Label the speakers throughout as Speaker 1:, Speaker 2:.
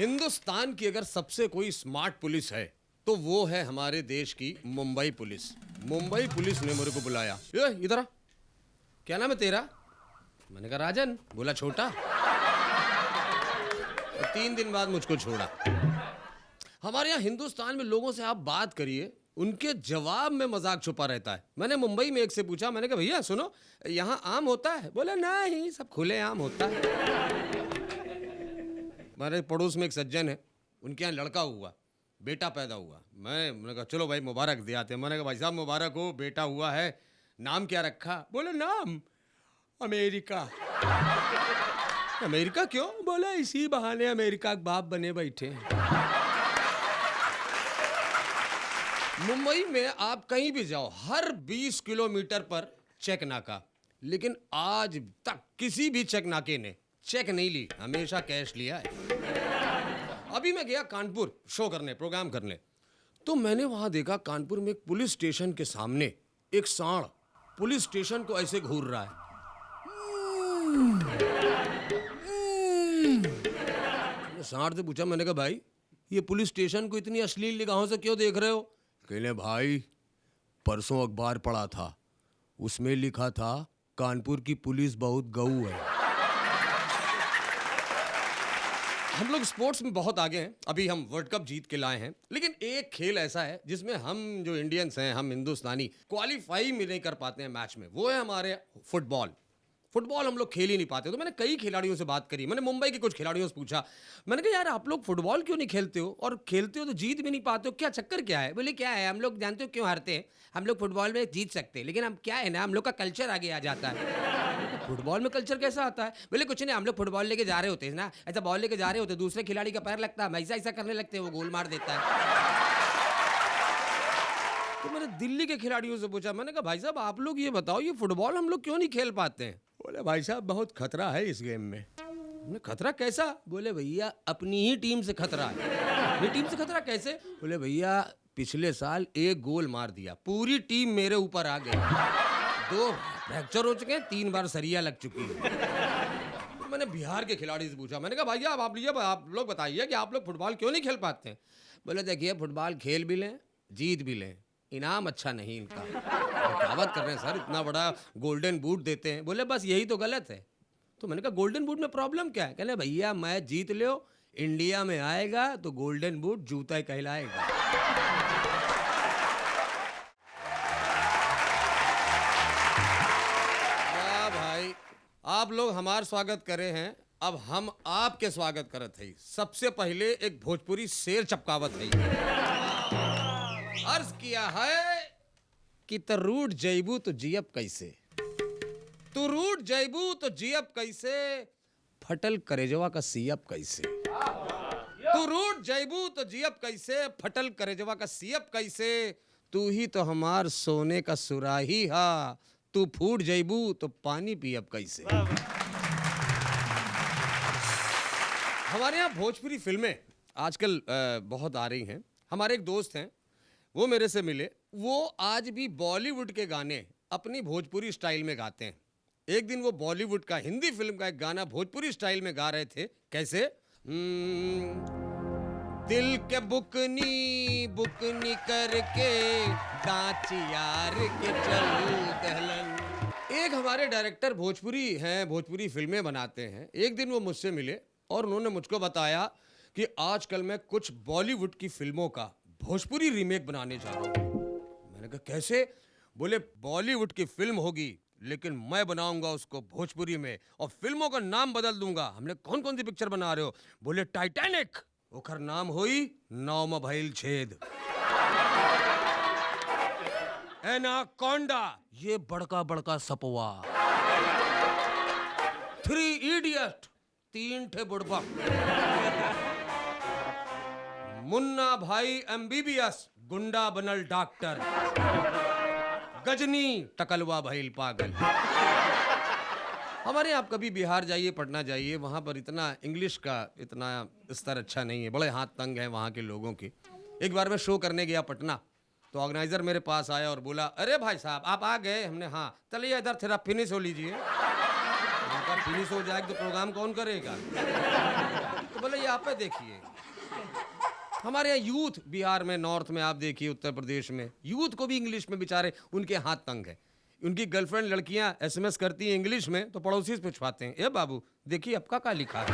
Speaker 1: हिंदुस्तान की अगर सबसे कोई स्मार्ट पुलिस है तो वो है हमारे देश की मुंबई पुलिस। मुंबई पुलिस ने मेरे को बुलाया, ये इधर आ, क्या नाम है तेरा? मैंने कहा राजन। बोला छोटा। 3 दिन बाद मुझको छोड़ा। हमारे यहाँ हिंदुस्तान में लोगों से आप बात करिए, उनके जवाब में मजाक छुपा रहता है। मैंने मुंबई में एक से पूछा, मैंने कहा भैया सुनो, यहाँ आम होता है? बोला नहीं, सब खुले आम होता है। हमारे पड़ोस में एक सज्जन है, उनके यहाँ लड़का हुआ, बेटा पैदा हुआ। मैंने कहा चलो भाई मुबारक दे आते हैं। मैंने कहा भाई साहब मुबारक हो, बेटा हुआ है, नाम क्या रखा? बोले नाम अमेरिका। अमेरिका क्यों? बोला इसी बहाने अमेरिका के बाप बने बैठे। मुंबई में आप कहीं भी जाओ, हर 20 किलोमीटर पर चेक नाका, लेकिन आज तक किसी भी चेक नाके ने चेक नहीं ली, हमेशा कैश लिया है। अभी मैं गया कानपुर शो करने, प्रोग्राम करने, तो मैंने वहां देखा कानपुर में एक पुलिस स्टेशन के सामने एक सांड पुलिस स्टेशन को ऐसे घूर रहा है। सांड से पूछा, मैंने कहा भाई ये पुलिस स्टेशन को इतनी अश्लील निगाहों से क्यों देख रहे हो? कहले भाई परसों अखबार पढ़ा था, उसमें लिखा था कानपुर की पुलिस बहुत गऊ है। हम लोग स्पोर्ट्स में बहुत आगे हैं, अभी हम वर्ल्ड कप जीत के लाए हैं, लेकिन एक खेल ऐसा है जिसमें हम जो इंडियंस हैं, हम हिंदुस्तानी क्वालिफाई भी नहीं कर पाते हैं मैच में, वो है हमारे फुटबॉल। फुटबॉल हम लोग खेल ही नहीं पाते। तो मैंने कई खिलाड़ियों से बात करी, मैंने मुंबई के कुछ खिलाड़ियों से पूछा, मैंने कहा यार आप लोग फुटबॉल क्यों नहीं खेलते हो, और खेलते हो तो जीत भी नहीं पाते हो, क्या चक्कर क्या है? बोले क्या है, हम लोग जानते हो क्यों हारते हैं, हम लोग फुटबॉल में जीत सकते हैं, लेकिन हम क्या है ना, हम लोग का कल्चर आगे आ जाता है। फुटबॉल में कल्चर कैसा आता है? बोले कुछ नहीं, हम लोग फुटबॉल लेके जा रहे होते हैं ना, ऐसा बॉल लेके जा रहे होते, दूसरे खिलाड़ी का पैर लगता है, ऐसा ऐसा करने लगते हैं, वो गोल मार देता है। तो मैंने दिल्ली के खिलाड़ियों से पूछा, मैंने कहा भाई साहब आप लोग ये बताओ, ये फुटबॉल हम लोग क्यों नहीं खेल पाते हैं? बोले भाई साहब बहुत खतरा है इस गेम में। खतरा कैसा? बोले भैया अपनी ही टीम से खतरा है। अपनी टीम से खतरा कैसे? बोले भैया पिछले साल एक गोल मार दिया, पूरी टीम मेरे ऊपर आ गई, 2 फ्रैक्चर हो चुके हैं, 3 बार सरिया लग चुकी है। तो मैंने बिहार के खिलाड़ी से पूछा, मैंने कहा भैया आप लोग बताइए कि आप लोग फुटबॉल क्यों नहीं खेल पाते हैं? बोले देखिए फुटबॉल खेल भी लें, जीत भी लें, इनाम अच्छा नहीं इनका। दावत कर रहे हैं सर, इतना बड़ा गोल्डन बूट देते हैं। बोले बस यही तो गलत है। तो मैंने कहा गोल्डन बूट में प्रॉब्लम क्या है? कहले भैया मैच जीत लो, इंडिया में आएगा तो गोल्डन बूट जूता ही कहलाएगा। वाह भाई, आप लोग हमारा स्वागत करे हैं, अब हम आपके स्वागत करत है। सबसे पहले एक भोजपुरी शेर चपकावत है। अर्ज किया है कि त रूठ जैबू तो जियब कैसे, तू रूठ जैबू तो जियब कैसे, फटल करेजवा का सीयब कैसे। तू रूठ जैबू तो जियब कैसे, फटल करेजवा का सीयब कैसे, तू ही तो हमार सोने का सुराही हा, तू फूट जैबू तो पानी पियब कैसे। हमारे यहाँ भोजपुरी फिल्में आजकल बहुत आ रही हैं। हमारे एक दोस्त हैं, वो मेरे से मिले, वो आज भी बॉलीवुड के गाने अपनी भोजपुरी स्टाइल में गाते हैं। एक दिन वो बॉलीवुड का, हिंदी फिल्म का एक गाना भोजपुरी स्टाइल में गा रहे थे। कैसे? दिल के बुकनी बुकनी करके दांच यार के चल दहलन। एक हमारे डायरेक्टर भोजपुरी हैं, भोजपुरी फिल्में बनाते हैं। एक दिन वो मुझसे मिले और उन्होंने मुझको बताया कि आजकल मैं कुछ बॉलीवुड की फिल्मों का भोजपुरी रीमेक बनाने जा रहा हूँ। मैंने कहा कैसे? बोले बॉलीवुड की फिल्म होगी लेकिन मैं बनाऊंगा उसको भोजपुरी में और फिल्मों का नाम बदल दूंगा। हमने कौन कौन सी पिक्चर बना रहे हो? बोले टाइटैनिक, ओखर नाम होई नाव में भइल छेद। एनाकोंडा, ये बड़का बड़का सपवा। 3 इडियट, 3 ठे बुड़बक। मुन्ना भाई MBBS, गुंडा बनल डॉक्टर। गजनी, टकलवा भइल पागल। हमारे आप कभी बिहार जाइए, पटना जाइए, वहाँ पर इतना इंग्लिश का इतना स्तर अच्छा नहीं है, बड़े हाथ तंग हैं वहाँ के लोगों की। एक बार मैं शो करने गया पटना, तो ऑर्गेनाइजर मेरे पास आया और बोला अरे भाई साहब आप आ गए? हमने हाँ, चलिए इधर थोड़ा फिनिश हो लीजिए। उनका फिनिश हो जाएगा तो प्रोग्राम कौन करेगा? तो बोले यहाँ पे देखिए, हमारे यहाँ यूथ, बिहार में, नॉर्थ में आप देखिए, उत्तर प्रदेश में यूथ को भी इंग्लिश में बेचारे उनके हाथ तंग है। उनकी गर्लफ्रेंड लड़कियां एसएमएस करती हैं इंग्लिश में तो पड़ोसी से पूछवाते हैं, ए बाबू देखिए आपका क्या लिखा है।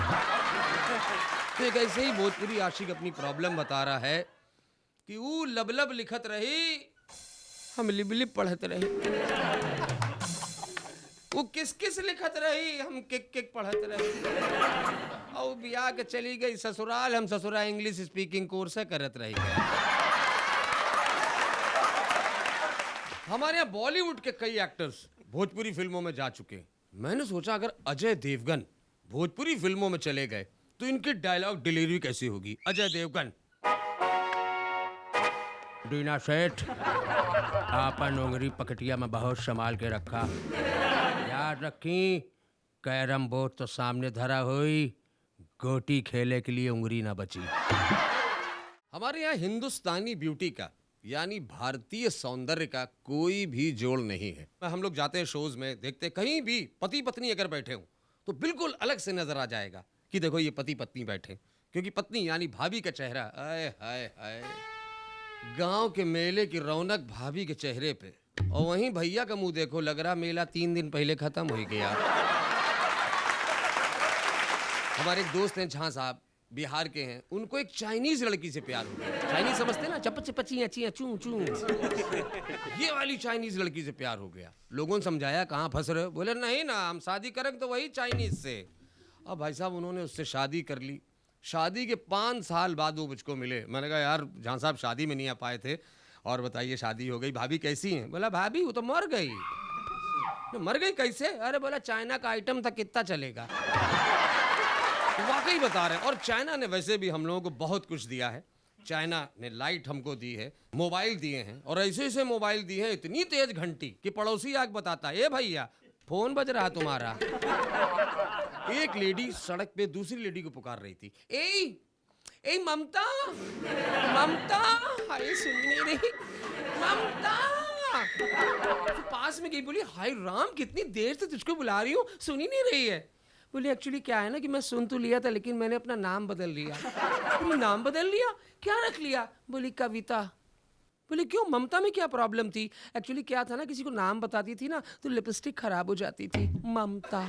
Speaker 1: तो एक ऐसे ही भोजपुरी आशिक अपनी प्रॉब्लम बता रहा है कि वो लब लब लिखत रही, हम लिब लिब पढ़त रही। वो किस किस लिखत रही, हम किक किक पढ़त रही। और बियाह के चली गई ससुराल, हम ससुराल इंग्लिश स्पीकिंग कोर्स करत रही। हमारे यहाँ बॉलीवुड के कई एक्टर्स भोजपुरी फिल्मों में जा चुके हैं। मैंने सोचा अगर अजय देवगन भोजपुरी फिल्मों में चले गए तो इनकी डायलॉग डिलीवरी कैसी होगी। अजय देवगन, दीना सेठ आपन उंगली पकटिया में बहुत संभाल के रखा, याद रखी कैरम बोर्ड तो सामने धरा हुई, गोटी खेले के लिए उंगली ना बची। हमारे यहाँ हिंदुस्तानी ब्यूटी का यानी भारतीय सौंदर्य का कोई भी जोड़ नहीं है। हम लोग जाते हैं शोज में, देखते कहीं भी पति पत्नी अगर बैठे हों तो बिल्कुल अलग से नजर आ जाएगा कि देखो ये पति पत्नी बैठे, क्योंकि पत्नी यानी भाभी का चेहरा, आए हाय हाय, गांव के मेले की रौनक भाभी के चेहरे पे, और वहीं भैया का मुंह देखो, लग रहा मेला 3 दिन पहले खत्म हो गया। हमारे एक दोस्त हैं झां साहब, बिहार के हैं, उनको एक चाइनीज लड़की से प्यार हो गया। चाइनीज समझते ना, चप चपची अची चू चू, ये वाली चाइनीज लड़की से प्यार हो गया। लोगों ने समझाया कहाँ फंस रहे हो, बोले नहीं ना हम शादी करेंगे तो वही चाइनीज से। अब भाई साहब उन्होंने उससे शादी कर ली। शादी के 5 साल बाद वो मुझको मिले। मैंने कहा यार झां साहब शादी में नहीं आ पाए थे, और बताइए शादी हो गई, भाभी कैसी हैं? बोला भाभी वो तो मर गई। मर गई कैसे? अरे बोला चाइना का आइटम था, कितना चलेगा। वाकई बता रहे हैं। और चाइना ने वैसे भी हम लोगों को बहुत कुछ दिया है। चाइना ने लाइट हमको दी है, मोबाइल दिए हैं, और ऐसे ऐसे मोबाइल दिए हैं, इतनी तेज घंटी कि पड़ोसी आके बताता है, ए भैया फोन बज रहा तुम्हारा। एक लेडी सड़क पे दूसरी लेडी को पुकार रही थी, ए ममता ममता, हाय सुन नहीं रही ममता। तो पास में गई, बोली हाय राम कितनी देर से तुझको बुला रही हूँ, सुनी नहीं रही है। बोली एक्चुअली क्या है ना कि मैं सुन तो लिया था लेकिन मैंने अपना नाम बदल लिया। बोली नाम बदल लिया, क्या रख लिया? बोली कविता। बोले क्यों, ममता में क्या प्रॉब्लम थी? एक्चुअली क्या था ना, किसी को नाम बताती थी ना तो लिपस्टिक खराब हो जाती थी, ममता।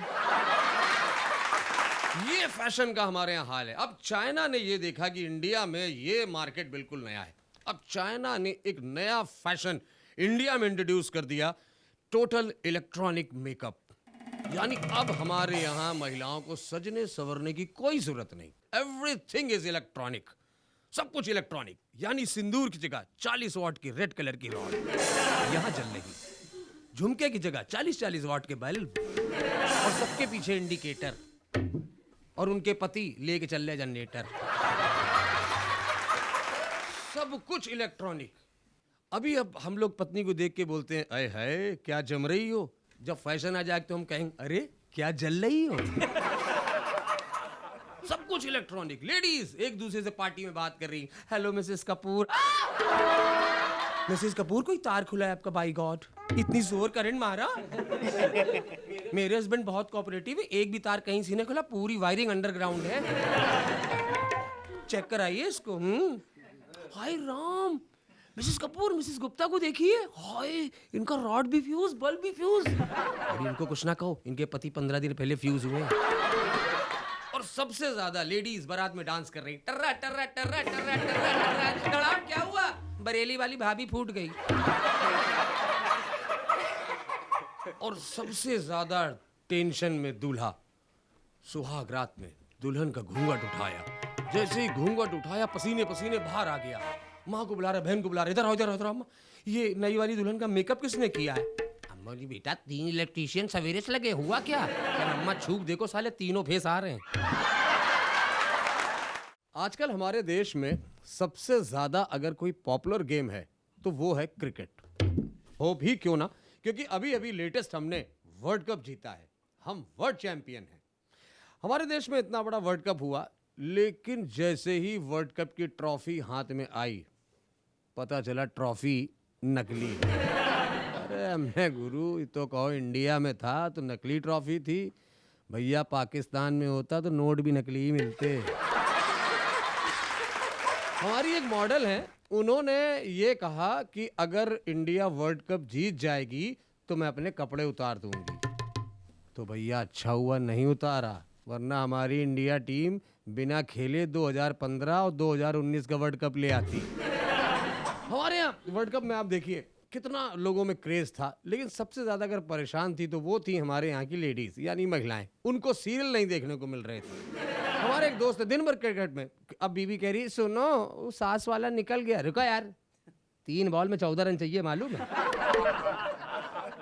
Speaker 1: ये फैशन का हमारे यहाँ हाल है। अब चाइना ने ये देखा कि इंडिया में ये मार्केट बिल्कुल नया है। अब चाइना ने एक नया फैशन इंडिया में इंट्रोड्यूस कर दिया, टोटल इलेक्ट्रॉनिक मेकअप। यानी अब हमारे यहाँ महिलाओं को सजने संवरने की कोई जरूरत नहीं। एवरीथिंग इज इलेक्ट्रॉनिक, सब कुछ इलेक्ट्रॉनिक। यानी सिंदूर की जगह 40 वाट की रेड कलर की रॉड यहाँ जल रही, झुमके की जगह 40-40 वाट के बल्ब, और सबके पीछे इंडिकेटर, और उनके पति लेके चल रहे जनरेटर। सब कुछ इलेक्ट्रॉनिक। अभी अब हम लोग पत्नी को देख के बोलते हैं, अरे है क्या जम रही हो। जब फैशन आ जाए तो हम कहेंगे, अरे क्या जल रही हो। सब कुछ इलेक्ट्रॉनिक। लेडीज एक दूसरे से पार्टी में बात कर रही, hello Mrs Kapoor. Mrs Kapoor कोई तार खुला है आपका? बाय गॉड इतनी जोर करंट मारा। मेरे हस्बैंड बहुत कोऑपरेटिव है, एक भी तार कहीं से नहीं खुला, पूरी वायरिंग अंडरग्राउंड है, चेक कराइए इसको। हाय राम, मिसेस कपूर मिसेस गुप्ता को देखिए, हाय इनका रॉड भी फ्यूज, बल्ब भी फ्यूज। अभी इनको कुछ ना कहो, इनके पति 15 दिन पहले फ्यूज हुए। और सबसे ज्यादा लेडीज बारात में डांस कर रही, टर्रा टर्रा टर्रा टर्रा टर्रा टर्रा। क्या हुआ? बरेली वाली भाभी फूट गई। और सबसे ज्यादा टेंशन में दूल्हा, सुहाग रात में दुल्हन का घूंघट उठाया, जैसे ही घूंघट उठाया पसीने पसीने बाहर आ गया। माँ को बुला रहा, बहन को बुला रहा, इधर आओ इधर आओ अम्मा, ये नई वाली दुल्हन का मेकअप किसने किया है? अम्मा जी बेटा 3 इलेक्ट्रीशियन सवेरे से लगे, हुआ क्या? अम्मा छूक देखो साले तीनों फेस आ रहे हैं। आजकल हमारे देश में सबसे ज्यादा अगर कोई पॉपुलर गेम है तो वो है क्रिकेट। हो भी क्यों ना, क्योंकि अभी अभी लेटेस्ट हमने वर्ल्ड कप जीता है, हम वर्ल्ड चैंपियन हैं। हमारे देश में इतना बड़ा वर्ल्ड कप हुआ, लेकिन जैसे ही वर्ल्ड कप की ट्रॉफी हाथ में आई पता चला ट्रॉफी नकली है। अरे मैं गुरु, ये तो कहो इंडिया में था तो नकली ट्रॉफी थी, भैया पाकिस्तान में होता तो नोट भी नकली ही मिलते। हमारी एक मॉडल है, उन्होंने ये कहा कि अगर इंडिया वर्ल्ड कप जीत जाएगी तो मैं अपने कपड़े उतार दूंगी। तो भैया अच्छा हुआ नहीं उतारा, वरना हमारी इंडिया टीम बिना खेले 2015 और 2019 का वर्ल्ड कप ले आती। हमारे यहाँ वर्ल्ड कप में आप देखिए कितना लोगों में क्रेज था, लेकिन सबसे ज्यादा अगर परेशान थी तो वो थी हमारे यहाँ की लेडीज यानी महिलाएं। उनको सीरियल नहीं देखने को मिल रहे थे। हमारे एक दोस्त है दिन भर क्रिकेट में, अब बीवी कह रही सुनो वो सास वाला निकल गया, रुको यार 3 बॉल में 14 रन चाहिए मालूम है।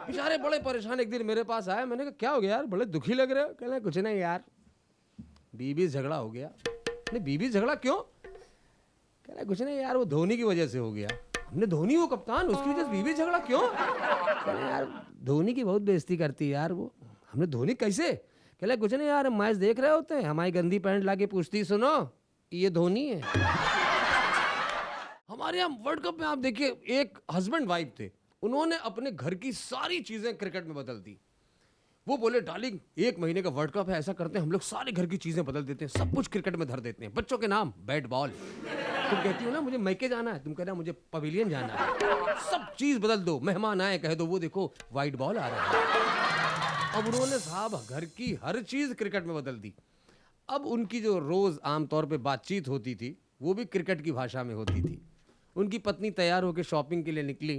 Speaker 1: बेचारे बड़े परेशान एक दिन मेरे पास आए, मैंने कहा क्या हो गया यार, बड़े दुखी लग रहे हो। कहना कुछ नहीं यार, बीवी से झगड़ा हो गया। नहीं बीवी से झगड़ा क्यों? कहना कुछ नहीं यार, वो धोनी की वजह से हो गया। हमने धोनी वो कप्तान, उसकी वजह से बीवी से झगड़ा क्यों? कहना यार धोनी की बहुत बेइज्जती करती है यार वो। हमने धोनी कैसे? कहला कुछ नहीं यार, मैच देख रहे होते हैं, हमारी गंदी पैंट लाके पूछती सुनो ये धोनी है। हमारे यहाँ वर्ल्ड कप में आप देखिए एक हस्बैंड वाइफ थे, उन्होंने अपने घर की सारी चीजें क्रिकेट में बदल दी। वो बोले डार्लिंग 1 महीने का वर्ल्ड कप है, ऐसा करते हैं हम लोग सारे घर की चीजें बदल देते हैं, सब कुछ क्रिकेट में धर देते हैं, बच्चों के नाम बैट बॉल। तुम कहती हो ना मुझे मैके जाना है, तुम कहना मुझे पवेलियन जाना है, सब चीज बदल दो। मेहमान आए कह दो वो देखो व्हाइट बॉल आ रहा है। अब उन्होंने साहब घर की हर चीज क्रिकेट में बदल दी। अब उनकी जो रोज आमतौर पे बातचीत होती थी वो भी क्रिकेट की भाषा में होती थी। उनकी पत्नी तैयार होकर शॉपिंग के लिए निकली,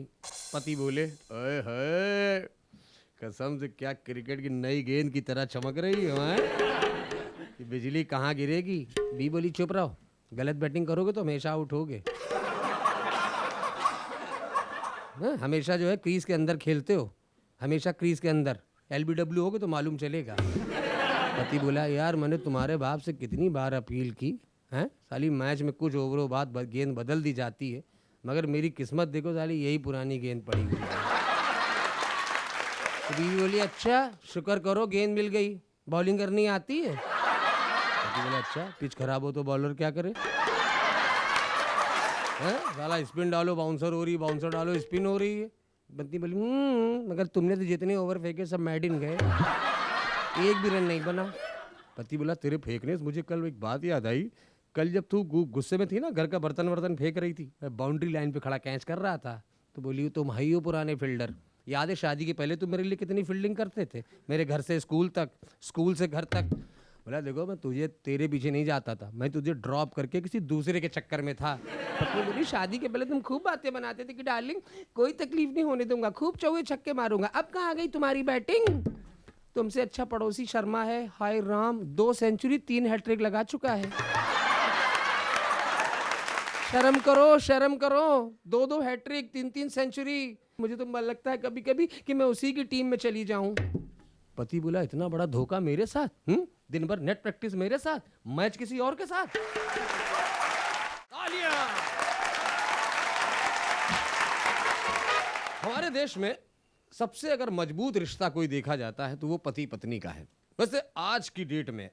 Speaker 1: पति बोले ओए होए कसम से क्या क्रिकेट की नई गेंद की तरह चमक रही है कि बिजली कहाँ गिरेगी। बी बोली चुप रहो, गलत बैटिंग करोगे तो हमेशा आउट होगे। हमेशा जो है क्रीज के अंदर खेलते हो, हमेशा क्रीज के अंदर, LBW होगे तो मालूम चलेगा। पति बोला यार मैंने तुम्हारे बाप से कितनी बार अपील की है, साली मैच में कुछ ओवरों बाद गेंद बदल दी जाती है, मगर मेरी किस्मत देखो साली यही पुरानी गेंद पड़ी हुई है। तो बीवी बोली अच्छा शुक्र करो गेंद मिल गई, बॉलिंग करनी आती है? पति बोला अच्छा पिच खराब हो तो बॉलर क्या करे? साला स्पिन डालो बाउंसर हो रही, बाउंसर डालो स्पिन हो रही है। पत्नी बोली मगर तुमने तो जितने ओवर फेंके सब मैड इन गए, एक भी रन नहीं बना। पति बोला तेरे फेंकने से मुझे कल एक बात याद आई, कल जब तू गुस्से में थी ना, घर का बर्तन वर्तन फेंक रही थी, मैं बाउंड्री लाइन पे खड़ा कैच कर रहा था, तो बोली तुम ही हो पुराने फील्डर, याद है शादी के पहले तुम मेरे लिए कितनी फील्डिंग करते थे, मेरे घर से स्कूल तक, स्कूल से घर तक। बोला देखो मैं तुझे तेरे पीछे नहीं जाता था, मैं तुझे ड्रॉप करके किसी दूसरे के चक्कर में था। पत्नी बोली शादी के पहले तुम खूब बातें बनाते थे कि डार्लिंग कोई तकलीफ नहीं होने दूंगा, खूब चौके छक्के मारूंगा, अब कहाँ आ गई तुम्हारी बैटिंग? तुमसे अच्छा पड़ोसी शर्मा है, हाय राम 2 सेंचुरी 3 हैट्रिक लगा चुका है। शर्म करो शर्म करो, 2 हैट्रिक 3 सेंचुरी, मुझे तो लगता है कभी कभी कि मैं उसी की टीम में चली जाऊं। पति बोला इतना बड़ा धोखा मेरे साथ, दिन भर नेट प्रैक्टिस मेरे साथ, मैच किसी और के साथ। तालियां। हमारे देश में सबसे अगर मजबूत रिश्ता कोई देखा जाता है तो वो पति पत्नी का है। वैसे आज की डेट में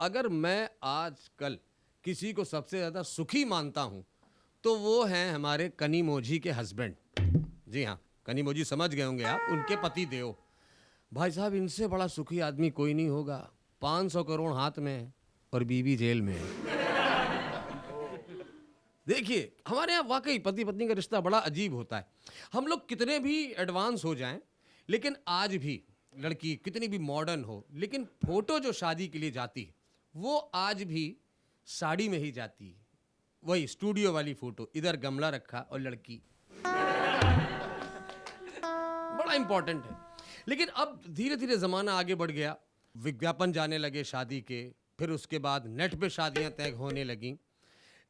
Speaker 1: अगर मैं आजकल किसी को सबसे ज्यादा सुखी मानता हूं तो वो हैं हमारे कनिमोझी के हस्बैंड। जी हाँ, कनिमोझी समझ गए होंगे आप, उनके पति देव। भाई साहब इनसे बड़ा सुखी आदमी कोई नहीं होगा। 500 करोड़ हाथ में है और बीवी जेल में है। देखिए हमारे यहाँ वाकई पति पत्नी का रिश्ता बड़ा अजीब होता है। हम लोग कितने भी एडवांस हो जाएं, लेकिन आज भी लड़की कितनी भी मॉडर्न हो, लेकिन फोटो जो शादी के लिए जाती है वो आज भी साड़ी में ही जाती है। वही स्टूडियो वाली फोटो, इधर गमला रखा और लड़की, बड़ा इंपॉर्टेंट है। लेकिन अब धीरे धीरे जमाना आगे बढ़ गया, विज्ञापन जाने लगे शादी के, फिर उसके बाद नेट पे शादियां तय होने लगी।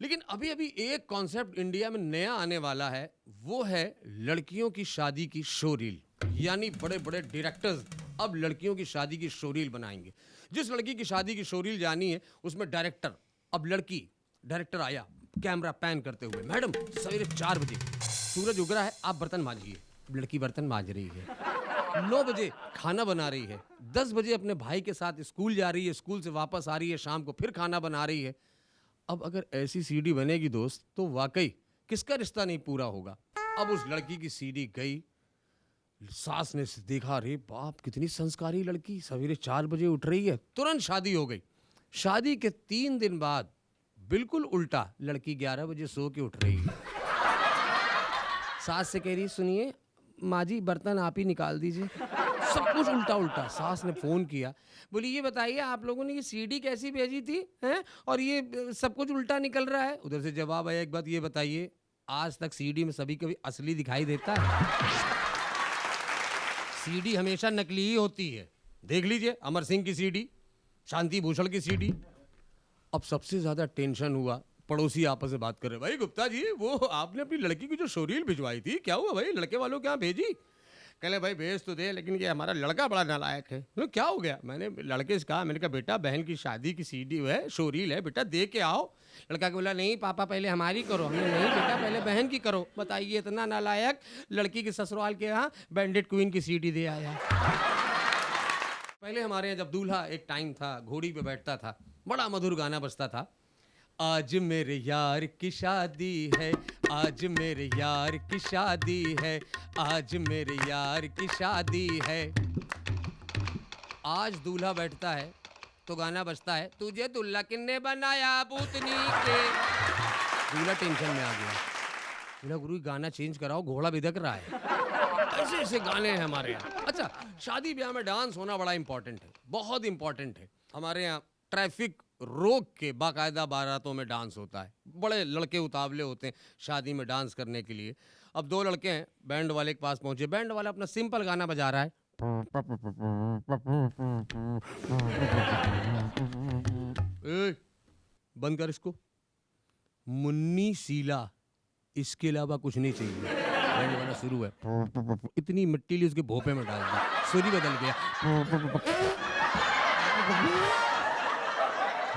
Speaker 1: लेकिन अभी अभी एक कॉन्सेप्ट इंडिया में नया आने वाला है, वो है लड़कियों की शादी की शो रील। यानी बड़े बड़े डायरेक्टर्स अब लड़कियों की शादी की शो रील बनाएंगे। जिस लड़की की शादी की शो रील जानी है उसमें डायरेक्टर, अब लड़की डायरेक्टर आया कैमरा पैन करते हुए, मैडम सवेरे 4 बजे सूरज उग रहा है, आप बर्तन मांजिए। लड़की बर्तन मांज रही है। 9 बजे खाना बना रही है। 10 बजे अपने भाई के साथ स्कूल जा रही है, स्कूल से वापस आ रही है, शाम को फिर खाना बना रही है। अब अगर ऐसी सीडी बनेगी दोस्त तो वाकई किसका रिश्ता नहीं पूरा होगा। अब उस लड़की की सीडी गई, सास ने देखा अरे बाप कितनी संस्कारी लड़की, सवेरे 4 बजे उठ रही है, तुरंत शादी हो गई। शादी के 3 दिन बाद बिल्कुल उल्टा, लड़की 11 बजे सो के उठ रही है। सास से कह रही सुनिए माँ जी बर्तन आप ही निकाल दीजिए। सब कुछ उल्टा उल्टा। सास ने फोन किया, बोली ये बताइए आप लोगों ने ये सीडी कैसी भेजी थी हैं और ये सब कुछ उल्टा निकल रहा है। उधर से जवाब आया, एक बात ये बताइए आज तक सीडी में सभी कभी असली दिखाई देता है? सीडी हमेशा नकली ही होती है। देख लीजिए अमर सिंह की सीडी, शांति भूषण की सीडी। अब सबसे ज्यादा टेंशन हुआ, पड़ोसी आपस में बात कर रहे, भाई गुप्ता जी वो आपने अपनी लड़की की जो शोरील भिजवाई थी क्या हुआ भाई, लड़के वालों के यहाँ भेजी? कहले भाई भेज तो दे लेकिन ये हमारा लड़का बड़ा नालायक है। तो क्या हो गया? मैंने लड़के से कहा, मैंने कहा बेटा बहन की शादी की सीडी है शोरील है बेटा दे के आओ। लड़का को बोला नहीं पापा पहले हमारी करो। हमने नहीं बेटा पहले बहन की करो। बताइए इतना नालायक, लड़की के ससुराल के यहाँ बैंडेड क्वीन की सीडी दे आया। पहले हमारे यहाँ जब दूल्हा एक टाइम था घोड़ी पे बैठता था, बड़ा मधुर गाना बजता था, आज मेरे यार की शादी है, आज मेरे यार की शादी है, आज मेरे यार की शादी है। आज दूल्हा बैठता है तो गाना बजता है, तुझे दुल्हा किन्ने बनाया पूतनी के। दूल्हा टेंशन में आ गया, बोला गुरु गाना चेंज कराओ घोड़ा बिदक रहा है। ऐसे ऐसे गाने हैं हमारे यहाँ। अच्छा, शादी ब्याह में डांस होना बड़ा इंपॉर्टेंट है, बहुत इंपॉर्टेंट है। हमारे यहाँ ट्रैफिक रोक के बाकायदा बारातों में डांस होता है। बड़े लड़के उतावले होते हैं शादी में डांस करने के लिए। अब दो लड़के हैं बैंड वाले के पास पहुंचे, बैंड वाला अपना सिंपल गाना बजा रहा है, ए, बंद कर इसको, मुन्नी शीला इसके अलावा कुछ नहीं चाहिए। बैंड वाला शुरू है, इतनी मिट्टी ली उसके भोपे में डाल दी, सुरी बदल गया,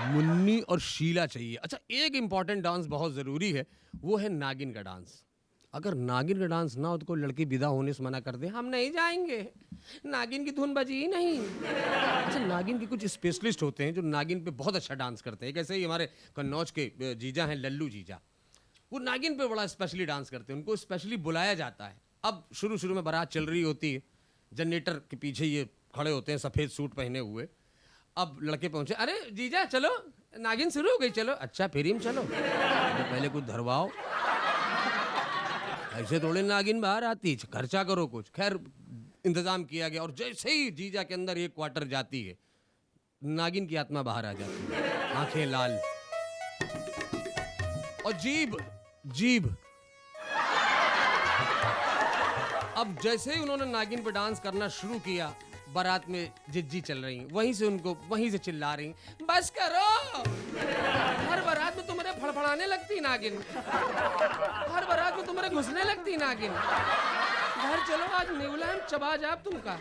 Speaker 1: मुन्नी और शीला चाहिए। अच्छा, एक इंपॉर्टेंट डांस बहुत ज़रूरी है, वो है नागिन का डांस। अगर नागिन का डांस ना हो तो कोई लड़की विदा होने से मना कर दे, हम नहीं जाएंगे, नागिन की धुन बजी ही नहीं। अच्छा, नागिन के कुछ स्पेशलिस्ट होते हैं जो नागिन पे बहुत अच्छा डांस करते हैं। कैसे ही हमारे कन्नौज के जीजा हैं लल्लू जीजा, वो नागिन पे बड़ा स्पेशली डांस करते हैं, उनको स्पेशली बुलाया जाता है। अब शुरू शुरू में बारात चल रही होती है, जनरेटर के पीछे ये खड़े होते हैं सफ़ेद सूट पहने हुए। अब लड़के पहुंचे, अरे जीजा चलो नागिन शुरू हो गई, चलो। अच्छा फिर ही चलो, तो पहले कुछ धरवाओ, ऐसे थोड़े नागिन बाहर आती, खर्चा करो कुछ। खैर इंतजाम किया गया और जैसे ही जीजा के अंदर एक क्वार्टर जाती है, नागिन की आत्मा बाहर आ जाती है, आंखें लाल और जीभ जीभ। अब जैसे ही उन्होंने नागिन पे डांस करना शुरू किया, बारात में जिज्जी चल रही, वहीं से उनको वहीं से चिल्ला रही, बस करो, हर बारात में तुम्हारे फड़फड़ाने लगती नागिन, हर बारात में तुम्हारे घुसने लगती नागिन, घर चलो आज न्यूलैंड चबा जाब तुमका,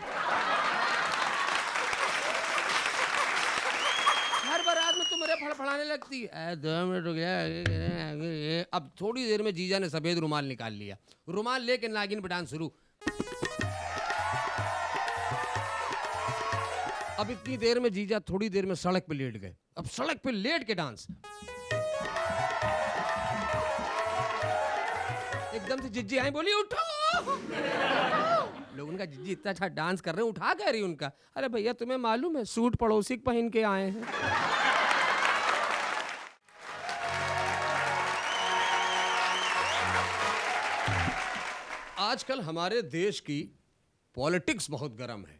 Speaker 1: हर बारात में तुम्हारे फड़फड़ाने लगती। 2 मिनट रुक गया। अब थोड़ी देर में जीजा ने सफेद रुमाल निकाल लिया, रुमाल लेके नागिन पे डांस शुरू। अब इतनी देर में जीजा थोड़ी देर में सड़क पे लेट गए। अब सड़क पे लेट के डांस, एकदम से जिज्जी आई, बोली उठो, लोग उनका जिज्जी इतना अच्छा डांस कर रहे हैं, उठा कह रही उनका। अरे भैया तुम्हें मालूम है सूट पड़ोसी पहन के आए हैं। आजकल हमारे देश की पॉलिटिक्स बहुत गर्म है,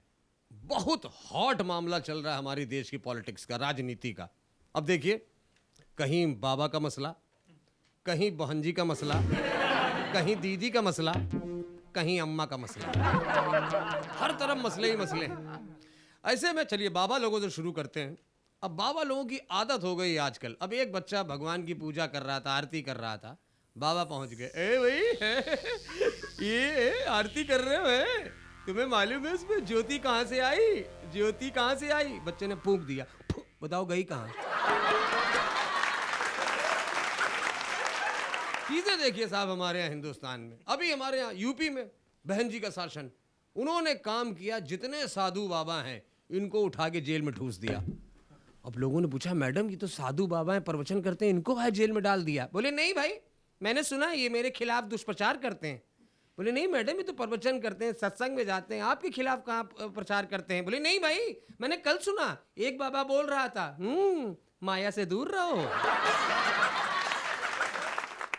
Speaker 1: बहुत हॉट मामला चल रहा है हमारी देश की पॉलिटिक्स का, राजनीति का। अब देखिए, कहीं बाबा का मसला, कहीं बहनजी का मसला, कहीं दीदी का मसला, कहीं अम्मा का मसला, हर तरफ मसले ही मसले हैं। ऐसे में चलिए बाबा लोगों से शुरू करते हैं। अब बाबा लोगों की आदत हो गई आजकल। अब एक बच्चा भगवान की पूजा कर रहा था, आरती कर रहा था, बाबा पहुंच गए, ए भाई ये आरती कर रहे हो, तुम्हें मालूम है उसमें ज्योति कहाँ से आई, ज्योति कहाँ से आई? बच्चे ने फूंक दिया, बताओ गई कहाँ? चीजें देखिए साहब हमारे यहाँ हिंदुस्तान में। अभी हमारे यहाँ यूपी में बहन जी का शासन, उन्होंने काम किया, जितने साधु बाबा हैं इनको उठा के जेल में ठूस दिया। अब लोगों ने पूछा मैडम ये तो साधु बाबा हैं, प्रवचन करते हैं, इनको भाई जेल में डाल दिया? बोले नहीं भाई, मैंने सुना ये मेरे खिलाफ दुष्प्रचार करते हैं। बोले नहीं मैडम ये तो प्रवचन करते हैं, सत्संग में जाते हैं, आपके खिलाफ कहाँ प्रचार करते हैं? बोले नहीं भाई, मैंने कल सुना एक बाबा बोल रहा था माया से दूर रहो।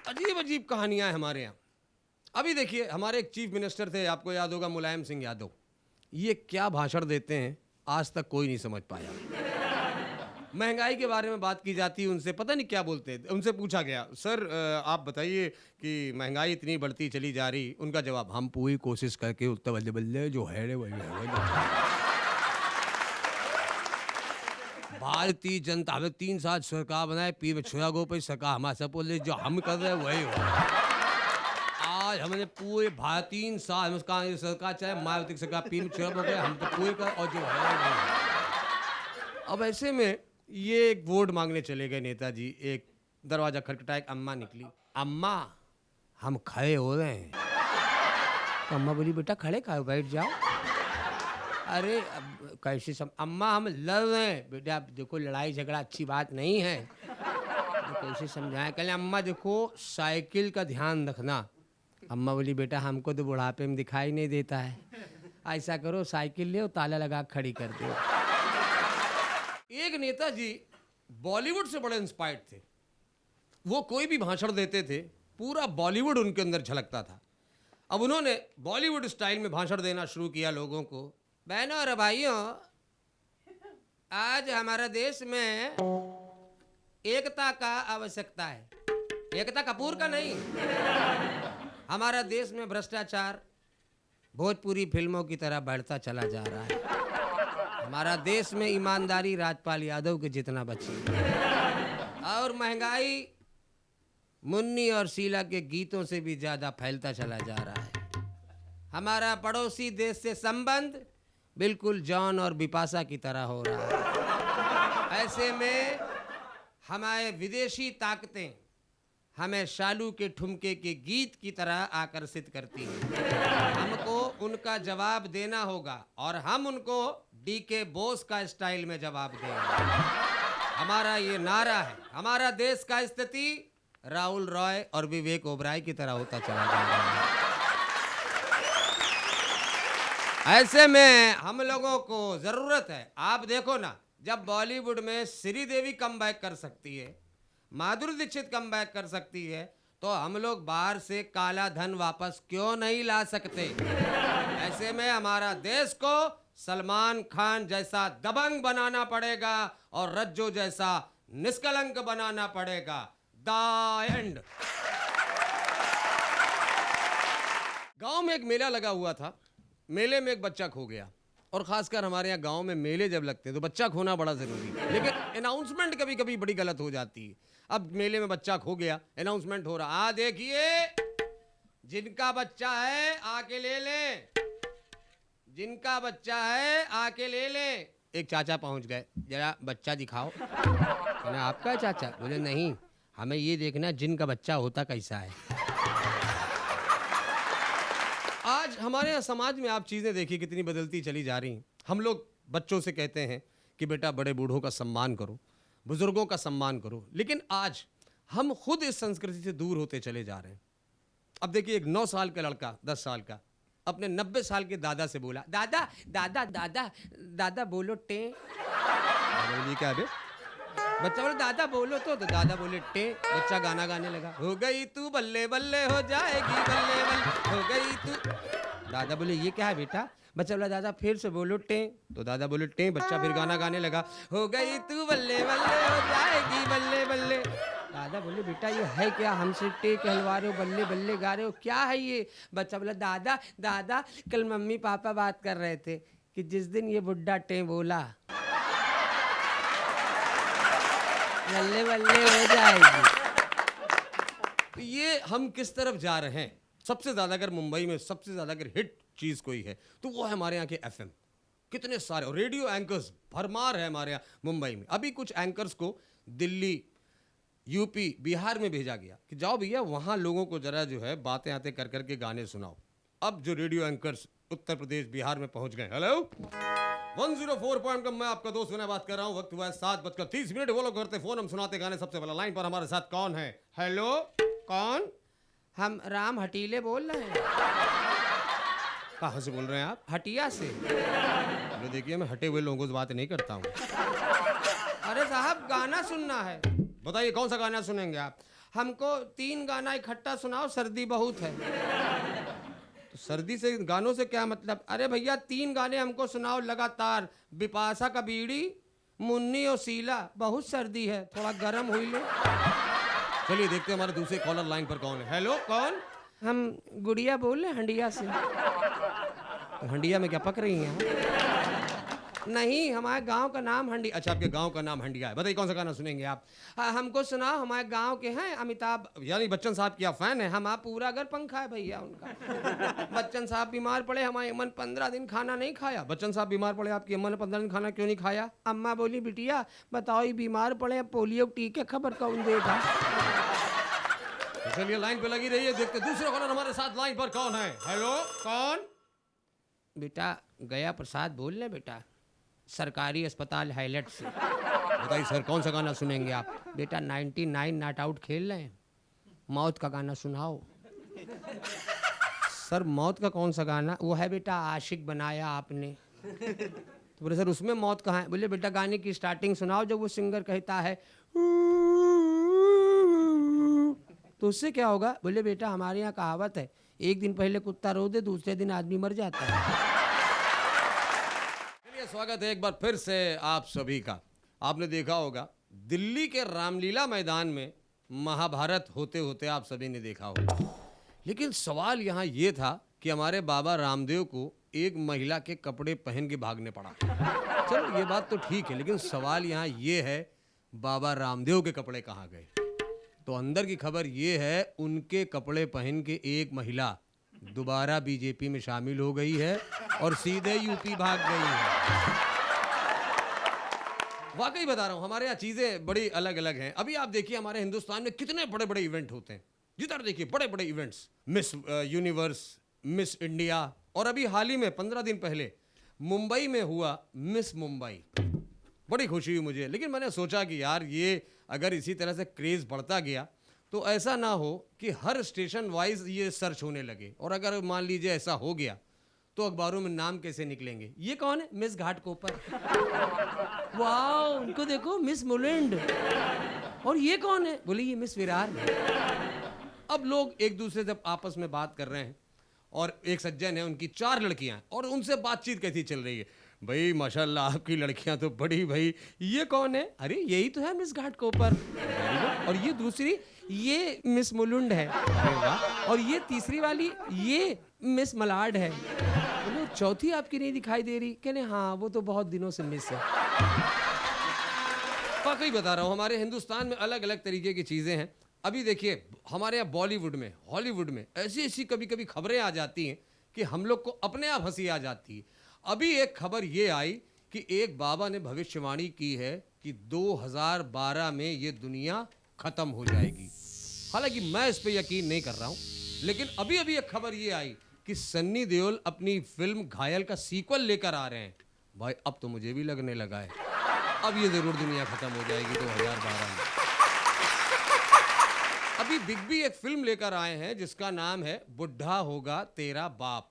Speaker 1: अजीब अजीब कहानियां हैं हमारे यहाँ। अभी देखिए, हमारे एक चीफ मिनिस्टर थे, आपको याद होगा, मुलायम सिंह यादव। ये क्या भाषण देते हैं, आज तक कोई नहीं समझ पाया। महंगाई के बारे में बात की जाती है, उनसे पता नहीं क्या बोलते हैं। उनसे पूछा गया, सर आप बताइए कि महंगाई इतनी बढ़ती चली जा रही। उनका जवाब, हम पूरी कोशिश करके उत्तर बल्ले बल्ले जो है वही है। भारतीय जनता हमें 3 साल सरकार बनाए, पी में छुरा गो पे सरकार हमारे सब बोले, जो हम कर रहे हैं वही हो। आज हमने पूरे 3 साल कांग्रेस सरकार चाहे मायावती सरकार, पी में छुरा हो गए, हम तो पूरे कर, और जो है वही है। अब ऐसे में ये एक वोट मांगने चले गए नेताजी। एक दरवाजा खटखटाया, एक अम्मा निकली। अम्मा हम खड़े हो रहे हैं। तो अम्मा बोली, बेटा खड़े खाओ, बैठ जाओ। अरे कैसे अम्मा हम लड़ रहे हैं। बेटा आप देखो, लड़ाई झगड़ा अच्छी बात नहीं है, तो कैसे समझाएं। कहले अम्मा देखो, साइकिल का ध्यान रखना। अम्मा बोली, बेटा हमको तो बुढ़ापे में दिखाई नहीं देता है, ऐसा करो साइकिल ले, ताला लगा खड़ी कर दो। एक नेताजी बॉलीवुड से बड़े इंस्पायर्ड थे। वो कोई भी भाषण देते थे, पूरा बॉलीवुड उनके अंदर झलकता था। अब उन्होंने बॉलीवुड स्टाइल में भाषण देना शुरू किया लोगों को। बहनों और भाइयों, आज हमारा देश में एकता का आवश्यकता है। एकता कपूर का नहीं। हमारा देश में भ्रष्टाचार भोजपुरी फिल्मों की तरह बढ़ता चला जा रहा है। हमारा देश में ईमानदारी राजपाल यादव के जितना बची, और महंगाई मुन्नी और शीला के गीतों से भी ज़्यादा फैलता चला जा रहा है। हमारा पड़ोसी देश से संबंध बिल्कुल जॉन और बिपाशा की तरह हो रहा है। ऐसे में हमारे विदेशी ताकतें हमें शालू के ठुमके के गीत की तरह आकर्षित करती हैं। हमको उनका जवाब देना होगा, और हम उनको डीके बोस का स्टाइल में जवाब देंगे। हमारा ये नारा है। हमारा देश का स्थिति राहुल रॉय और विवेक ओबराय की तरह होता चला जा रहा है। ऐसे में हम लोगों को जरूरत है, आप देखो ना, जब बॉलीवुड में श्रीदेवी कमबैक कर सकती है, माधुरी दीक्षित कमबैक कर सकती है, तो हम लोग बाहर से काला धन वापस क्यों नहीं ला सकते। ऐसे में हमारा देश को सलमान खान जैसा दबंग बनाना पड़ेगा और रज्जो जैसा निष्कलंक बनाना पड़ेगा। The end. गांव में एक मेला लगा हुआ था। मेले में एक बच्चा खो गया, और खासकर हमारे यहाँ गांव में मेले जब लगते हैं तो बच्चा खोना बड़ा जरूरी है, लेकिन अनाउंसमेंट कभी कभी बड़ी गलत हो जाती है। अब मेले में बच्चा खो गया, अनाउंसमेंट हो रहा, देखिए जिनका बच्चा है आके ले लें, जिनका बच्चा है आके ले लें। एक चाचा पहुंच गए, जरा बच्चा दिखाओ। कहना आपका है चाचा? बोले नहीं, हमें ये देखना जिनका बच्चा होता कैसा है। आज हमारे यहाँ समाज में आप चीज़ें देखिए कितनी बदलती चली जा रही हैं। हम लोग बच्चों से कहते हैं कि बेटा बड़े बूढ़ों का सम्मान करो, बुजुर्गों का सम्मान करो, लेकिन आज हम खुद इस संस्कृति से दूर होते चले जा रहे हैं। अब देखिए, एक 9 साल का लड़का 10 साल का अपने 90 साल के दादा से बोला, दादा दादा दादा दादा बोलो टे। बोली क्या बे? बच्चा बोले दादा बोलो, तो दादा बोले टे। बच्चा गाना गाने लगा, हो गई तू बल्ले बल्ले हो जाएगी बल्ले बल्ले हो गई तू। दादा बोले ये क्या है बेटा? बच्चा बोला दादा फिर से बोलो टे। तो दादा बोले टे। बच्चा फिर गाना गाने लगा, हो गई तू बल्ले बल्ले हो जाएगी बल्ले बल्ले। दादा बोले बेटा ये है क्या, हमसे टे कहलवा रहे हो, बल्ले बल्ले गा रहे हो, क्या है ये? बच्चा बोला दादा दादा कल मम्मी पापा बात कर रहे थे कि जिस दिन ये बुड्ढा टे बोला बल्ले बल्ले हो जाएगी। तो ये हम किस तरफ जा रहे हैं? सबसे ज़्यादा अगर मुंबई में सबसे ज़्यादा अगर हिट चीज़ कोई है तो वो है हमारे यहाँ के FM। कितने सारे और रेडियो एंकर्स भरमार है हमारे यहाँ मुंबई में। अभी कुछ एंकर्स को दिल्ली, यूपी, बिहार में भेजा गया कि जाओ भैया वहाँ लोगों को ज़रा जो है बातें आते कर करके गाने सुनाओ। अब जो रेडियो एंकर्स उत्तर प्रदेश, बिहार में पहुँच गए। हेलो 104.com, मैं आपका दोस्त विनय बात कर रहा हूँ। वक्त हुआ है 7:30। वो लोग करते फ़ोन, हम सुनाते गाने। सबसे पहला लाइन पर हमारे साथ कौन है? हेलो, कौन? हम राम हटीले बोल रहे हैं। कहाँ से बोल रहे हैं आप? हटिया से। तो देखिए मैं हटे हुए लोगों से बात नहीं करता हूँ। अरे साहब गाना सुनना है। बताइए कौन सा गाना सुनेंगे आप? हमको 3 गाना इकट्ठा सुनाओ, सर्दी बहुत है। तो सर्दी से गानों से क्या मतलब? अरे भैया 3 गाने हमको सुनाओ लगातार, बिपाशा का बीड़ी, मुन्नी और शीला, बहुत सर्दी है, थोड़ा गर्म हुई लो। चलिए देखते हैं हमारे दूसरे कॉलर लाइन पर कौन है। हेलो, कौन? हम गुड़िया बोल रहे हैं हंडिया से। तो हंडिया में क्या पक रही हैं? नहीं, हमारे गांव का नाम हंडी। अच्छा, आपके गांव का नाम हंडिया है। बताइए कौन सा गाना सुनेंगे आप? हमको सुनाओ, हमारे गांव के हैं अमिताभ यानी बच्चन साहब की आप फैन है। हम आप पूरा घर पंखा है भैया उनका। बच्चन साहब बीमार पड़े, हमारी अम्मा ने 15 दिन खाना नहीं खाया। बच्चन साहब बीमार पड़े, आपकी अम्मा ने 15 दिन खाना क्यों नहीं खाया? अम्मा बोली बिटिया बताओ, ये बीमार पड़े, पोलियो टीके खबर कौन देगा? चलिए लाइन पे लगी रहिए, देखते दूसरा कॉलर हमारे साथ लाइन पर कौन है। हेलो, कौन? बेटा गया प्रसाद बोल रहे बेटा, सरकारी अस्पताल हाईलाइट से। बताइए सर, कौन सा गाना सुनेंगे आप? बेटा 99 नॉट आउट खेल रहे हैं, मौत का गाना सुनाओ। सर मौत का कौन सा गाना? वो है बेटा आशिक बनाया आपने। तो बोले सर उसमें मौत कहाँ है? बोले बेटा गाने की स्टार्टिंग सुनाओ जब वो सिंगर कहता है तो उससे क्या होगा? बोले बेटा हमारे यहाँ कहावत है, एक दिन पहले कुत्ता रो दे, दूसरे दिन आदमी मर जाता है। स्वागत है एक बार फिर से आप सभी का। आपने देखा होगा दिल्ली के रामलीला मैदान में महाभारत होते होते आप सभी ने देखा होगा, लेकिन सवाल यहाँ ये था कि हमारे बाबा रामदेव को एक महिला के कपड़े पहन के भागने पड़ा। चलो ये बात तो ठीक है, लेकिन सवाल यहाँ ये है बाबा रामदेव के कपड़े कहाँ गए? तो अंदर की खबर ये है, उनके कपड़े पहन के एक महिला दोबारा बीजेपी में शामिल हो गई है और सीधे यूपी भाग गई है। वाकई बता रहा हूं, हमारे यहाँ चीजें बड़ी अलग अलग हैं। अभी आप देखिए हमारे हिंदुस्तान में कितने बड़े बड़े इवेंट होते हैं, जिधर देखिए बड़े बड़े events, miss universe, miss India, और अभी हाल ही में 15 दिन पहले मुंबई में हुआ मिस मुंबई। बड़ी खुशी हुई मुझे, लेकिन मैंने सोचा कि यार ये अगर इसी तरह से क्रेज बढ़ता गया तो ऐसा ना हो कि हर स्टेशन वाइज ये सर्च होने लगे, और अगर मान लीजिए ऐसा हो गया तो अखबारों में नाम कैसे निकलेंगे? ये कौन है? मिस घाटकोपर। वाओ, उनको देखो, मिस मुलैंड। और ये कौन है? बोले ये मिस विरार। अब लोग एक दूसरे से आपस में बात कर रहे हैं, और एक सज्जन है, उनकी 4 लड़कियां, और उनसे बातचीत कैसी चल रही है? भाई माशाल्लाह आपकी लड़कियां तो बड़ी, भाई ये कौन है? अरे यही तो है मिस घाटकोपर। और ये दूसरी, ये मिस मुलुंड है। और ये तीसरी वाली, ये मिस मलाड है। बोलो चौथी आपकी नहीं दिखाई दे रही? कहने हाँ वो तो बहुत दिनों से मिस है। वाकई बता रहा हूँ, हमारे हिंदुस्तान में अलग अलग तरीके की चीजें हैं। अभी देखिए हमारे यहाँ बॉलीवुड में, हॉलीवुड में ऐसी ऐसी कभी कभी खबरें आ जाती हैं कि हम लोग को अपने आप हंसी आ जाती है। अभी एक खबर ये आई कि एक बाबा ने भविष्यवाणी की है कि 2012 में ये दुनिया खत्म हो जाएगी। हालांकि मैं इस पे यकीन नहीं कर रहा हूं, लेकिन अभी अभी एक खबर ये आई कि सन्नी देओल अपनी फिल्म घायल का सीक्वल लेकर आ रहे हैं। भाई अब तो मुझे भी लगने लगा है अब ये जरूर दुनिया खत्म हो जाएगी 2012 में। अभी बिग बी एक फिल्म लेकर आए हैं जिसका नाम है बुढ़ा होगा तेरा बाप।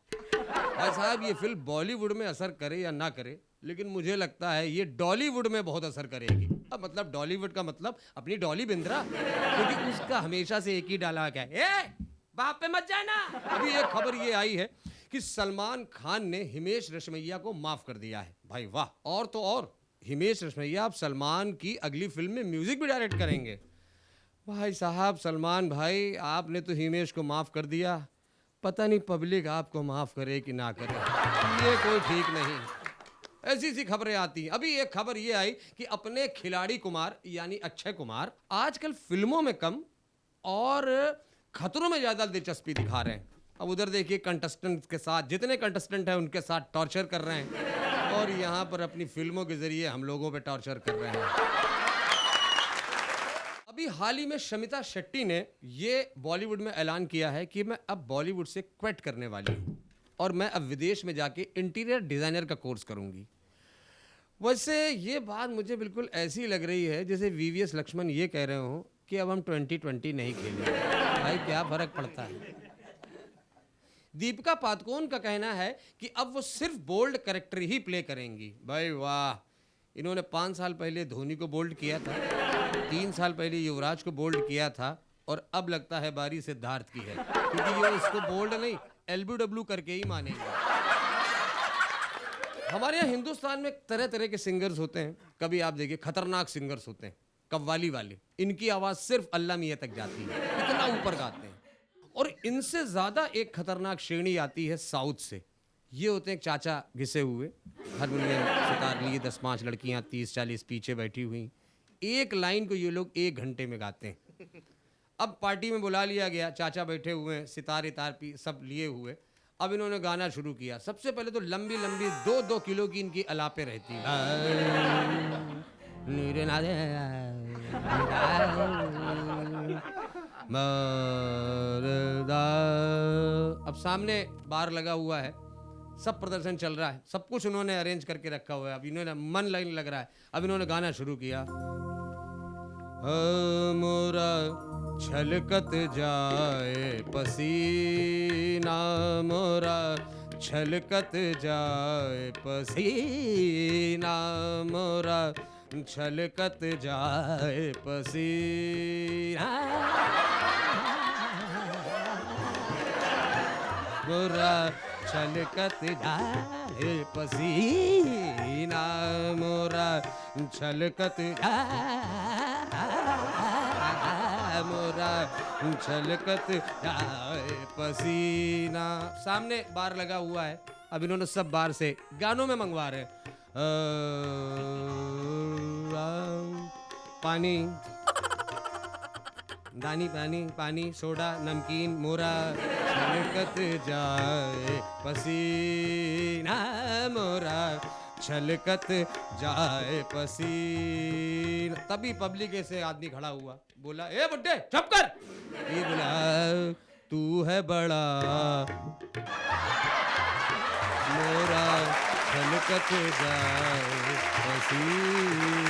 Speaker 1: भाई साहब ये फिल्म बॉलीवुड में असर करे या ना करे, लेकिन मुझे लगता है ये डॉलीवुड में बहुत असर करेगी। अब मतलब डॉलीवुड का मतलब अपनी डॉली बिंद्रा, क्योंकि उसका हमेशा से एक ही डायलॉग है, ए बाप पे मत जाना। अभी एक खबर ये आई है कि सलमान खान ने हिमेश रेशमिया को माफ कर दिया है। भाई वाह, और तो और हिमेश रेशमिया अब सलमान की अगली फिल्म में म्यूजिक भी डायरेक्ट करेंगे। भाई साहब सलमान भाई, आपने तो हिमेश को माफ कर दिया, पता नहीं पब्लिक आपको माफ करे कि ना करे, ये कोई ठीक नहीं। ऐसी सी खबरें आती हैं। अभी एक खबर ये आई कि अपने खिलाड़ी कुमार यानी अक्षय कुमार आजकल फिल्मों में कम और खतरों में ज्यादा दिलचस्पी दिखा रहे हैं। अब उधर देखिए कंटेस्टेंट के साथ, जितने कंटेस्टेंट हैं उनके साथ टॉर्चर कर रहे हैं, और यहाँ पर अपनी फिल्मों के जरिए हम लोगों पे टॉर्चर कर रहे हैं। अभी हाल ही में शमिता शेट्टी ने ये बॉलीवुड में ऐलान किया है कि मैं अब बॉलीवुड से क्विट करने वाली हूँ और मैं अब विदेश में जाके इंटीरियर डिजाइनर का कोर्स करूंगी। वैसे ये बात मुझे बिल्कुल ऐसी लग रही है जैसे वीवीएस लक्ष्मण ये कह रहे हो कि अब हम 2020 नहीं खेलेंगे। भाई क्या फर्क पड़ता है। दीपिका पादुकोण का कहना है कि अब वो सिर्फ बोल्ड कैरेक्टर ही प्ले करेंगी। भाई वाह, इन्होंने 5 साल पहले धोनी को बोल्ड किया था, 3 साल पहले युवराज को बोल्ड किया था, और अब लगता है बारी सिद्धार्थ की है, क्योंकि ये उसको बोल्ड नहीं LBW करके ही मानेंगे। हमारे यहाँ हिंदुस्तान में तरह तरह के सिंगर्स होते हैं। कभी आप देखिए खतरनाक सिंगर्स होते हैं, कव्वाली वाले, इनकी आवाज़ सिर्फ अल्लाह मियाँ तक जाती है, इतना ऊपर गाते हैं। और इनसे ज़्यादा एक खतरनाक श्रेणी आती है साउथ से। ये होते हैं चाचा घिसे हुए, हारमोनियम सितार लिए 10-5 लड़कियाँ 30-40 पीछे बैठी हुई। एक लाइन को ये लोग 1 घंटे में गाते हैं। अब पार्टी में बुला लिया गया, चाचा बैठे हुए हैं, सितार इतार सब लिए हुए। अब इन्होंने गाना शुरू किया। सबसे पहले तो लंबी लंबी 2-2 किलो की इनकी अलापे रहती हैं। अब सामने बार लगा हुआ है, सब प्रदर्शन चल रहा है, सब कुछ उन्होंने अरेंज करके रखा हुआ है। अब इन्होंने मन लाइन लग रहा है, अब इन्होंने गाना शुरू किया। मोरा छलकत जाए पसीना, मोरा छलकत जाए पसीना, मोरा छलकत जाए पसीना, मोरा छलकत जाए पसीना, मोरा छलकत मोरा छलकत जाए पसीना। सामने बार लगा हुआ है, अब इन्होंने सब बार से गानों में मंगवा रहे हैं। पानी दानी पानी पानी सोडा नमकीन, मोरा छलकत जाए पसीना, मोरा छलकत जाए पसीना। तभी पब्लिक ऐसे आदमी खड़ा हुआ, बोला ए बुड्ढे चुप कर। ये बोला तू है बड़ा, मोरा छलकत जाए पसीना।